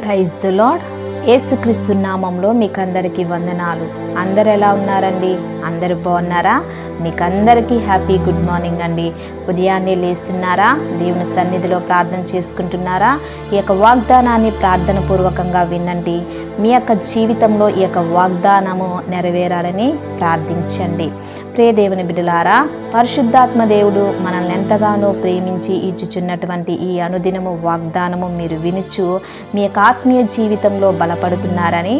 Praise the lord. యేసుక్రీస్తు నామంలో మీకు అందరికీ వందనాలు. అందరు ఎలా ఉన్నారండి? అందరు బాగున్నారా? మీకు అందరికీ హ్యాపీ గుడ్ మార్నింగ్ అండి. ఉదయాన్నే లేస్తున్నారా? దేవుని సన్నిధిలో ప్రార్థన చేసుకుంటున్నారా? ఈ యొక్క వాగ్దానాన్ని ప్రార్థన పూర్వకంగా వినండి. మీ యొక్క జీవితంలో ఈ యొక్క వాగ్దానము నెరవేరాలని ప్రార్థించండి. ప్రియ దేవుని బిడ్డలారా, పరిశుద్ధాత్మ దేవుడు మనల్ని ఎంతగానో ప్రేమించి ఇచ్చుచున్నటువంటి ఈ అనుదినము వాగ్దానము మీరు వినుచు మీ యొక్క ఆత్మీయ జీవితంలో బలపడుతున్నారని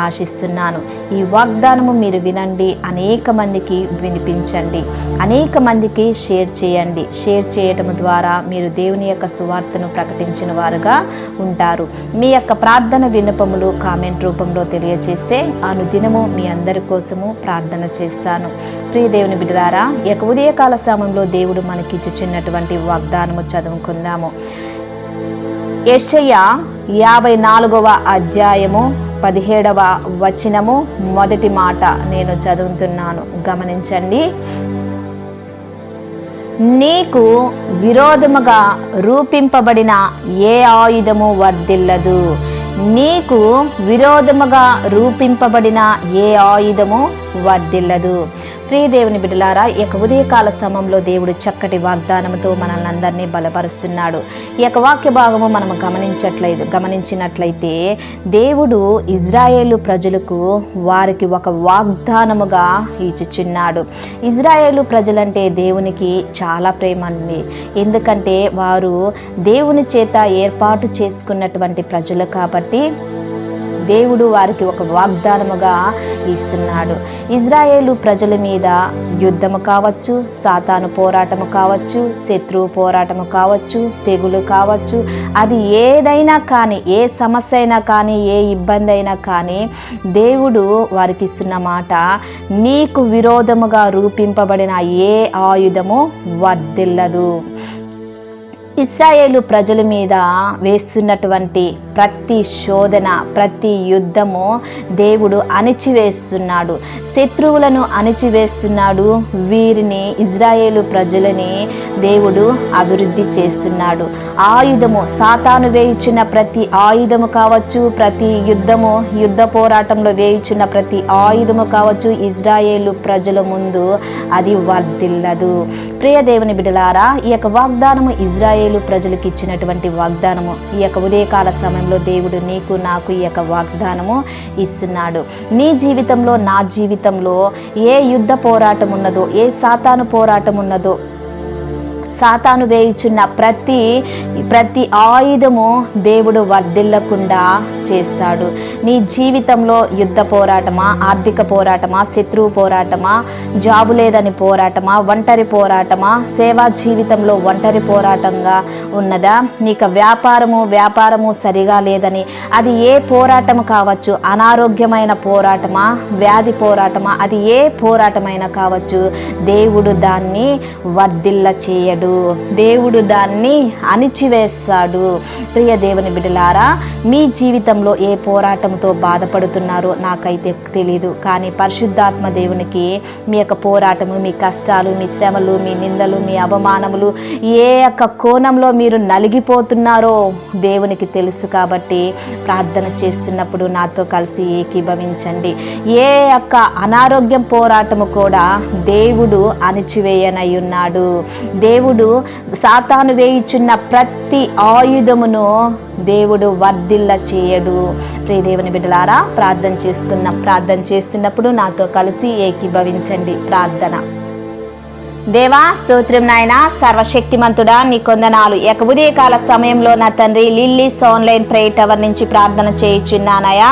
ఆశిస్తున్నాను. ఈ వాగ్దానము మీరు వినండి, అనేక మందికి వినిపించండి, అనేక మందికి షేర్ చేయండి. షేర్ చేయటం ద్వారా మీరు దేవుని యొక్క సువార్తను ప్రకటించిన వారుగా ఉంటారు. మీ యొక్క ప్రార్థన విన్నపములు కామెంట్ రూపంలో తెలియజేస్తే అనుదినము మీ అందరి కోసము ప్రార్థన చేస్తాను. ప్రియ దేవుని బిడ్డలారా, ఈ యొక్క ఉదయకాల సమయంలో దేవుడు మనకిచ్చుచున్నటువంటి వాగ్దానము చదువుకుందాము. యెషయా 54వ అధ్యాయము 17వ వచనము మొదటి మాట నేను చదువుతున్నాను, గమనించండి. నీకు విరోధముగా రూపింపబడిన ఏ ఆయుధము వర్ధిల్లదు. నీకు విరోధముగా రూపింపబడిన ఏ ఆయుధము వర్ధిల్లదు. ప్రియ దేవుని బిడ్డలారా, ఈ యొక్క ఉదయకాల సమయంలో దేవుడు చక్కటి వాగ్దానంతో మనల్ని అందరినీ బలపరుస్తున్నాడు. ఈ యొక్క వాక్య భాగము మనం గమనించినట్లయితే దేవుడు ఇజ్రాయేలు ప్రజలకు వారికి ఒక వాగ్దానముగా ఇచ్చుచున్నాడు. ఇజ్రాయేలు ప్రజలంటే దేవునికి చాలా ప్రేమ అండి. ఎందుకంటే వారు దేవుని చేత ఏర్పాటు చేసుకున్నటువంటి ప్రజలు కాబట్టి దేవుడు వారికి ఒక వాగ్దానముగా ఇస్తున్నాడు. ఇజ్రాయేలు ప్రజల మీద యుద్ధము కావచ్చు, సాతాను పోరాటము కావచ్చు, శత్రువు పోరాటము కావచ్చు, తెగులు కావచ్చు, అది ఏదైనా కానీ, ఏ సమస్య అయినా కానీ, ఏ ఇబ్బంది అయినా కానీ దేవుడు వారికి ఇస్తున్న మాట, నీకు విరోధముగా రూపింపబడిన ఏ ఆయుధము వర్ధిల్లదు. ఇశ్రాయేలు ప్రజల మీద వేస్తున్నటువంటి ప్రతి శోధన, ప్రతి యుద్ధము దేవుడు అణిచివేస్తున్నాడు. శత్రువులను అణిచివేస్తున్నాడు. వీరిని, ఇజ్రాయేలు ప్రజలని దేవుడు అభివృద్ధి చేస్తున్నాడు. ఆయుధము, సాతాను వేయుచున్న ప్రతి ఆయుధము కావచ్చు, ప్రతి యుద్ధ పోరాటంలో వేయుచున్న ప్రతి ఆయుధము కావచ్చు, ఇజ్రాయేలు ప్రజల ముందు అది వర్ధిల్లదు. ప్రియ దేవుని బిడ్డలారా, ఈ యొక్క వాగ్దానము ఇజ్రాయేలు ప్రజలకు ఇచ్చినటువంటి వాగ్దానము. ఈ యొక్క ఉదయకాల సమయంలో దేవుడు నీకు నాకు ఈ యొక్క వాగ్దానము ఇస్తున్నాడు. నీ జీవితంలో, నా జీవితంలో ఏ యుద్ధ పోరాటం ఉన్నదో, ఏ సాతాను పోరాటం ఉన్నదో, సాతాను వేయుచున్న ప్రతి ఆయుధము దేవుడు వర్ధిల్లకుండా చేస్తాడు. నీ జీవితంలో యుద్ధ పోరాటమా, ఆర్థిక పోరాటమా, శత్రువు పోరాటమా, జాబు లేదని పోరాటమా, ఒంటరి పోరాటమా, సేవా జీవితంలో ఒంటరి పోరాటంగా ఉన్నదా, నీకు వ్యాపారము సరిగా లేదని, అది ఏ పోరాటము కావచ్చు, అనారోగ్యమైన పోరాటమా, వ్యాధి పోరాటమా, అది ఏ పోరాటమైనా కావచ్చు, దేవుడు దాన్ని వర్ధిల్ల చేయడు. దేవుడు దాన్ని అణిచివేస్తాడు. ప్రియ దేవుని బిడ్డలారా, మీ జీవితంలో ఏ పోరాటంతో బాధపడుతున్నారో నాకైతే తెలియదు, కానీ పరిశుద్ధాత్మ దేవునికి మీ యొక్క పోరాటము, మీ కష్టాలు, మీ శ్రమలు, మీ నిందలు, మీ అవమానములు, ఏ యొక్క కోణంలో మీరు నలిగిపోతున్నారో దేవునికి తెలుసు. కాబట్టి ప్రార్థన చేస్తున్నప్పుడు నాతో కలిసి ఏకీభవించండి. ఏ యొక్క అనారోగ్యం పోరాటము కూడా దేవుడు అణిచివేయనయ్యున్నాడు. దేవుడు సాతాను వేయుచున్న ప్రతి ఆయుధమును దేవుడు వర్ధిల్ల చేయడు. ప్రియ దేవుని బిడ్డలారా, ప్రార్థన చేస్తున్నప్పుడు నాతో కలిసి ఏకీభవించండి. ప్రార్థన. దేవా, స్తోత్రం నాయన, సర్వశక్తిమంతుడా, నీ కొందనాలు. ఈ యొక్క ఉదయకాల సమయంలో నా తండ్రి లిల్లీస్ ఆన్లైన్ ప్రేయర్ టవర్ నుంచి ప్రార్థన చేయుచున్నానయా.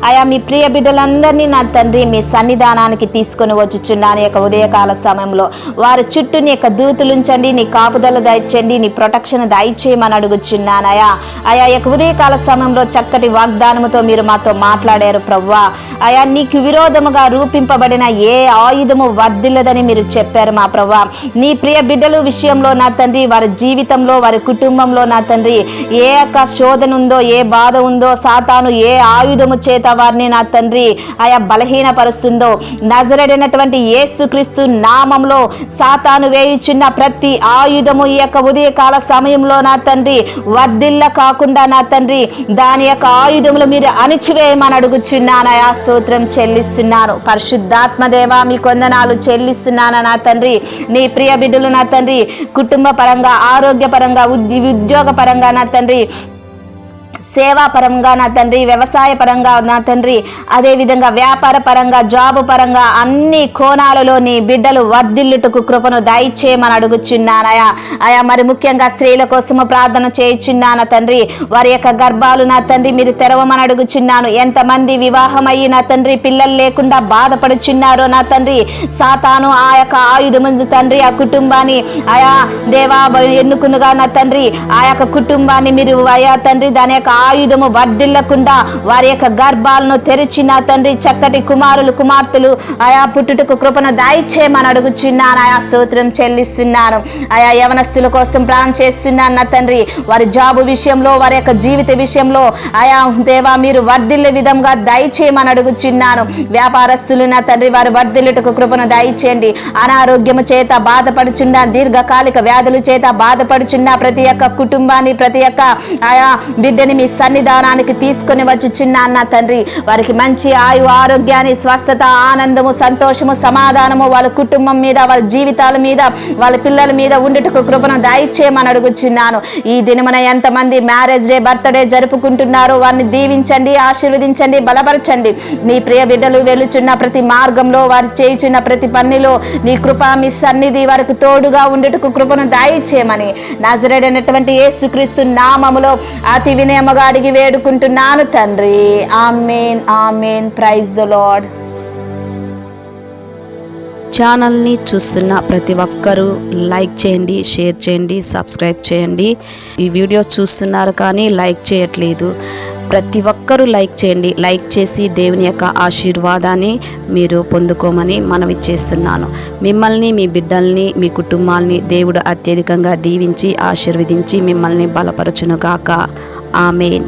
అయా, మీ ప్రియ బిడ్డలందరినీ నా తండ్రి మీ సన్నిధానానికి తీసుకొని వచ్చుచున్నాను. ఈ యొక్క ఉదయకాల సమయంలో వారి చుట్టూ నీ యొక్క దూతులుంచండి, నీ కాపుదల దయచండి, నీ ప్రొటెక్షన్ దయచేయమని అడుగుచున్నానయా. అయా, ఈ యొక్క ఉదయకాల సమయంలో చక్కటి వాగ్దానముతో మీరు మాతో మాట్లాడారు ప్రభువా. అయా, నీకు విరోధముగా రూపింపబడిన ఏ ఆయుధము వర్ధిల్లదని మీరు చెప్పారు మా ప్రభువా. నీ ప్రియ బిడ్డల విషయంలో నా తండ్రి, వారి జీవితంలో, వారి కుటుంబంలో నా తండ్రి ఏ యొక్క శోధన ఉందో, ఏ బాధ ఉందో, సాతాను ఏ ఆయుధము చేత వారిని నా తండ్రి ఆయా బలహీనపరుస్తుందో, నజరేయుడైనటువంటి యేసుక్రీస్తు నామంలో సాతాను వేయుచున్న ప్రతి ఆయుధము ఈ యొక్క ఉదయకాల సమయంలో నా తండ్రి వర్ధిల్ల కాకుండా నా తండ్రి దాని యొక్క ఆయుధములు మీరు అణిచివేయమని అడుగుచున్నాను. ఆయా స్తోత్రం చెల్లిస్తున్నాను. పరిశుద్ధాత్మ దేవా మీకు వందనాలు చెల్లిస్తున్నాను నా తండ్రి. నీ ప్రియ బిడ్డలు నా తండ్రి కుటుంబ పరంగా, ఆరోగ్య పరంగా, ఉద్యోగ పరంగా నా తండ్రి, సేవా పరంగా నా తండ్రి, వ్యవసాయ పరంగా నా తండ్రి, అదేవిధంగా వ్యాపార పరంగా, జాబు పరంగా అన్ని కోణాలలో నీ బిడ్డలు వర్ధిల్లుటకు కృపను దయచేయమని అడుగుచున్నానయా. ఆయా మరి ముఖ్యంగా స్త్రీల కోసము ప్రార్థన చేయుచున్నాను తండ్రి. వారి యొక్క గర్భాలు నా తండ్రి మీరు తెరవమని అడుగుచున్నాను. ఎంతమంది వివాహమయ్యి నా తండ్రి పిల్లలు లేకుండా బాధపడుచున్నారో నా తండ్రి, సాతాను ఆ యొక్క ఆయుధము తండ్రి ఆ కుటుంబాన్ని ఆయా దేవా ఎన్నుకునుగా నా తండ్రి ఆ యొక్క కుటుంబాన్ని మీరు ఆయా తండ్రి దాని యొక్క ఆయుధము వర్ధిల్లకుండా వారి యొక్క గర్భాలను తెరిచిన తండ్రి చక్కటి కుమారులు కుమార్తెలు ఆయా పుట్టుటకు కృపను దయచేయమని అడుగుచున్నాను. ఆయా స్తోత్రం చెల్లిస్తున్నాను. ఆయా యవనస్తుల కోసం ప్రార్థన చేస్తున్నాను నా తండ్రి. వారి జాబు విషయంలో, వారి యొక్క జీవిత విషయంలో ఆయా దేవా మీరు వర్ధిల్లే విధంగా దయచేయమని అడుగుచున్నాను. వ్యాపారస్తులు నా తండ్రి వారు వర్ధిల్లుటకు కృపను దయచేయండి. అనారోగ్యము చేత బాధపడుచున్న, దీర్ఘకాలిక వ్యాధుల చేత బాధపడుచున్న ప్రతి ఒక్క కుటుంబాన్ని, ప్రతి ఒక్క ఆయా బిడ్డని మీ సన్నిధానానికి తీసుకొని వచ్చుచున్నా అన్న తండ్రి. వారికి మంచి ఆయు, ఆరోగ్యాన్ని, స్వస్థత, ఆనందము, సంతోషము, సమాధానము వాళ్ళ కుటుంబం మీద, వాళ్ళ జీవితాల మీద, వాళ్ళ పిల్లల మీద ఉండుటకు కృపను దయచేయమని అడుగుచున్నాను. ఈ దినమున ఎంతమంది మ్యారేజ్ డే, బర్త్డే జరుపుకుంటున్నారో వారిని దీవించండి, ఆశీర్వదించండి, బలపరచండి. మీ ప్రియ బిడ్డలు వెలుచున్న ప్రతి మార్గంలో, వారు చేయుచున్న ప్రతి పనిలో నీ కృప, మీ సన్నిధి వారికి తోడుగా ఉండుటకు కృపను దయచేయమని నజరేయుడైనటువంటి యేసుక్రీస్తు నామములో అతి వినయముగా అడిగి వేడుకుంటున్నాను తండ్రి. ఆమేన్, ఆమేన్. Praise the Lord. ఛానల్ని చూస్తున్న ప్రతి ఒక్కరూ లైక్ చేయండి, షేర్ చేయండి, సబ్స్క్రైబ్ చేయండి. ఈ వీడియో చూస్తున్నారు కానీ లైక్ చేయట్లేదు. ప్రతి ఒక్కరూ లైక్ చేయండి. లైక్ చేసి దేవుని యొక్క ఆశీర్వాదాన్ని మీరు పొందుకోమని మనవి చేస్తున్నాను. మిమ్మల్ని, మీ బిడ్డల్ని, మీ కుటుంబాల్ని దేవుడు అత్యధికంగా దీవించి ఆశీర్వదించి మిమ్మల్ని బలపరచునుగాక. ఆమేన్.